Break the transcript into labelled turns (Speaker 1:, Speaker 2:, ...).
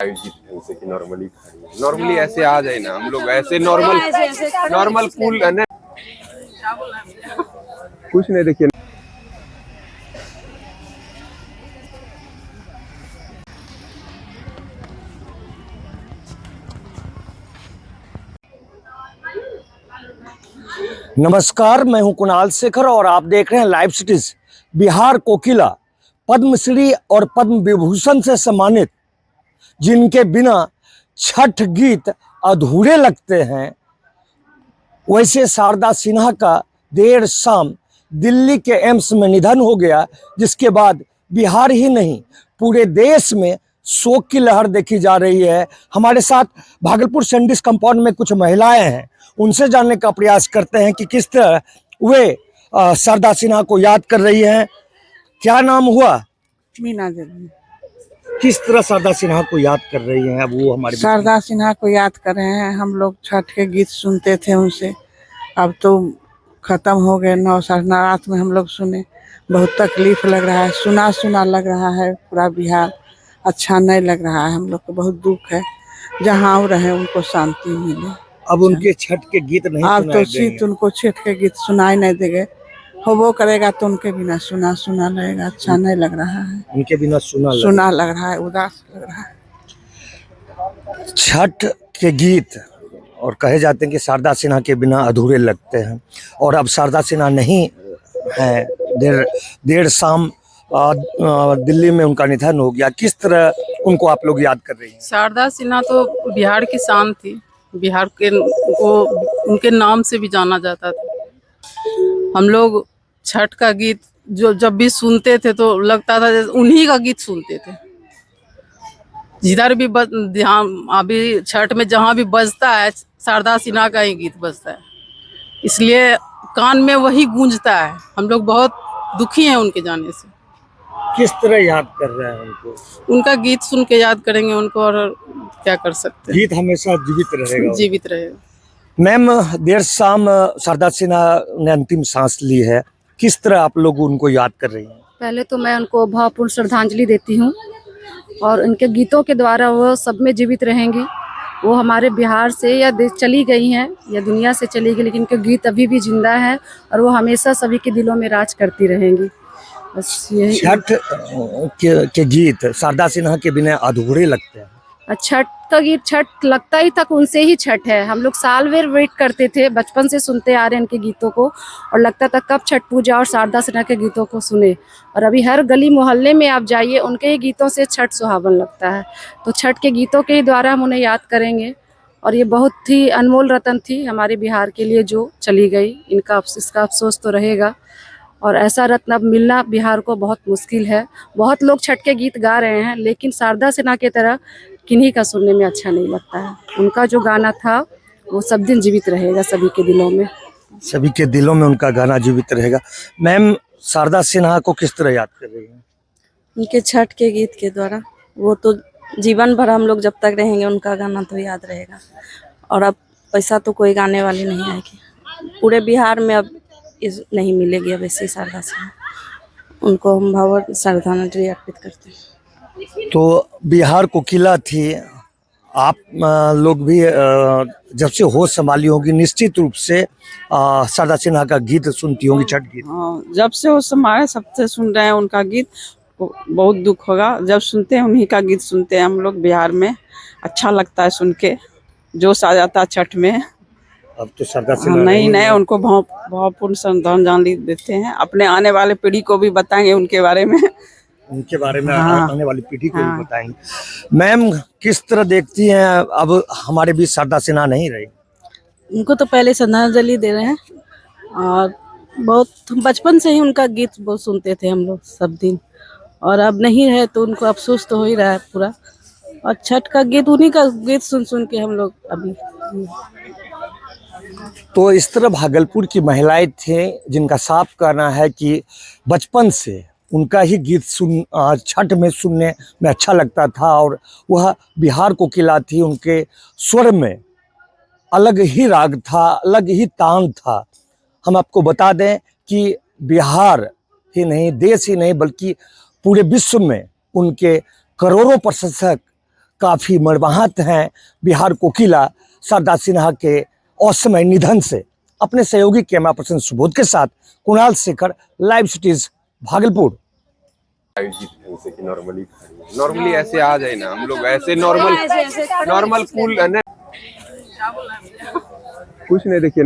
Speaker 1: जैसे कि नॉर्मली ऐसे आ जाए ना, हम लोग ऐसे नॉर्मल कूल है ना, कुछ नहीं। देखिए
Speaker 2: नमस्कार, मैं हूं कुणाल शेखर और आप देख रहे हैं लाइव सिटीज। बिहार कोकिला पद्मश्री और पद्म विभूषण से सम्मानित, जिनके बिना छठ गीत अधूरे लगते हैं, वैसे शारदा सिन्हा का देर शाम दिल्ली के एम्स में निधन हो गया, जिसके बाद बिहार ही नहीं पूरे देश में शोक की लहर देखी जा रही है। हमारे साथ भागलपुर सैंडिस कंपाउंड में कुछ महिलाएं हैं, उनसे जानने का प्रयास करते हैं कि किस तरह वे शारदा सिन्हा को याद कर रही हैं। क्या नाम हुआ?
Speaker 3: मीना देवी।
Speaker 2: किस तरह शारदा सिन्हा को याद कर रही हैं? अब वो हमारे
Speaker 3: शारदा सिन्हा को याद कर रहे हैं। हम लोग छठ के गीत सुनते थे उनसे, अब तो खत्म हो गए। 9 साढ़े 9 रात में हम लोग सुने, बहुत तकलीफ लग रहा है, सुना सुना लग रहा है। पूरा बिहार अच्छा नहीं लग रहा है, हम लोग को बहुत दुख है। जहाँ वो रहे उनको शांति मिले।
Speaker 2: अब उनके छठ के गीत नहीं
Speaker 3: अब
Speaker 2: सुनाए
Speaker 3: तो
Speaker 2: देंगे।
Speaker 3: उनको छठ के गीत सुनाई नहीं देंगे। होबो करेगा तो उनके बिना सुना सुना लगेगा, अच्छा नहीं लग रहा है।
Speaker 2: उनके बिना
Speaker 3: सुना लग रहा है, उदास लग रहा है।
Speaker 2: छठ के गीत और कहे जाते हैं कि शारदा सिन्हा के बिना अधूरे लगते हैं, और अब शारदा सिन्हा नहीं है। देर शाम दिल्ली में उनका निधन हो गया। किस तरह उनको आप लोग याद कर रही हैं?
Speaker 4: शारदा सिन्हा तो बिहार की शान थी। बिहार के को उनके नाम से भी जाना जाता था। हम लोग छठ का गीत जो जब भी सुनते थे तो लगता था जैसे उन्हीं का गीत सुनते थे। जिधर भी ध्यान अभी छठ में जहाँ भी बजता है, शारदा सिन्हा का ही गीत बजता है, इसलिए कान में वही गूंजता है। हम लोग बहुत दुखी हैं उनके जाने से।
Speaker 2: किस तरह याद कर रहे हैं उनको?
Speaker 4: उनका गीत सुन के याद करेंगे उनको, और क्या कर सकते हैं।
Speaker 2: गीत हमेशा जीवित रहेगा।
Speaker 4: जीवित रहेगा।
Speaker 2: मैम, देर शाम शारदा सिन्हा ने अंतिम सांस ली है। किस तरह आप लोग उनको याद कर रही हैं?
Speaker 5: पहले तो मैं उनको भावपूर्ण श्रद्धांजलि देती हूँ, और उनके गीतों के द्वारा वो सब में जीवित रहेंगी। वो हमारे बिहार से या चली गई हैं या दुनिया से चली गई, लेकिन उनके गीत अभी भी जिंदा है और वो हमेशा सभी के दिलों में राज करती रहेंगी। बस यही।
Speaker 2: छठ के गीत शारदा सिन्हा के बिना अधूरे लगते हैं।
Speaker 5: छठ का गीत, छठ लगता ही तक उनसे ही छठ है। हम लोग साल भर वेट करते थे, बचपन से सुनते आ रहे हैं उनके गीतों को, और लगता था कब छठ पूजा और शारदा सिन्हा के गीतों को सुने। और अभी हर गली मोहल्ले में आप जाइए, उनके ही गीतों से छठ सुहावन लगता है। तो छठ के गीतों के ही द्वारा हम उन्हें याद करेंगे। और ये बहुत ही अनमोल रत्न थी हमारे बिहार के लिए जो चली गई। इसका अफसोस तो रहेगा, और ऐसा रत्न अब मिलना बिहार को बहुत मुश्किल है। बहुत लोग छठ के गीत गा रहे हैं, लेकिन शारदा सिन्हा की तरह किन्हीं का सुनने में अच्छा नहीं लगता है। उनका जो गाना था वो सब दिन जीवित रहेगा सभी के दिलों में।
Speaker 2: सभी के दिलों में उनका गाना जीवित रहेगा। मैम, शारदा सिन्हा को किस तरह याद कर रही हैं?
Speaker 6: उनके छठ के गीत के द्वारा। वो तो जीवन भर हम लोग जब तक रहेंगे उनका गाना तो याद रहेगा। और अब पैसा तो कोई गाने वाली नहीं आएगी पूरे बिहार में, अब नहीं मिलेगी अब ऐसी शारदा सिन्हा। उनको हम भावपूर्ण श्रद्धांजलि अर्पित करते हैं।
Speaker 2: तो बिहार कोकिला थी। आप लोग भी जब से होश संभाली होगी, निश्चित रूप से शारदा सिन्हा का गीत सुनती होंगी, छठ गीत।
Speaker 3: हाँ, जब से वो समाये सबसे सुन रहे हैं उनका गीत। बहुत दुख होगा जब सुनते हैं, उन्हीं का गीत सुनते हैं हम लोग बिहार में। अच्छा लगता है सुन के, जोश आ जाता है छठ में।
Speaker 2: अब तो शारदा सिन्हा
Speaker 3: नहीं, उनको भावपूर्ण श्रद्धांजलि देते हैं। अपने आने वाले पीढ़ी को भी बताएंगे उनके बारे में।
Speaker 2: हाँ, आने वाली पीढ़ी को भी बताएंगे। मैम, किस तरह देखती हैं अब हमारे बीच शारदा सिन्हा नहीं रही?
Speaker 6: उनको तो पहले श्रद्धांजलि दे रहे हैं, और बहुत बचपन से ही उनका गीत बहुत सुनते थे हम लोग सब दिन, और अब नहीं है तो उनको अफसोस तो हो ही रहा है पूरा। और छठ का गीत, उन्हीं का गीत सुन सुन के हम लोग अभी।
Speaker 2: तो इस तरह भागलपुर की महिलाएं थे, जिनका साफ कहना है कि बचपन से उनका ही गीत छठ में सुनने में अच्छा लगता था, और वह बिहार कोकिला थी। उनके स्वर में अलग ही राग था, अलग ही तान था। हम आपको बता दें कि बिहार ही नहीं, देश ही नहीं, बल्कि पूरे विश्व में उनके करोड़ों प्रशंसक काफ़ी मर्माहत हैं बिहार कोकिला शारदा सिन्हा के असमय निधन से। अपने सहयोगी कैमरा पर्सन सुबोध के साथ Kunal Shekhar, live cities Bhagalpur.
Speaker 1: Normally ऐसे आ जाए ना, हम लोग ऐसे नॉर्मल कूल कुछ नहीं देखिए।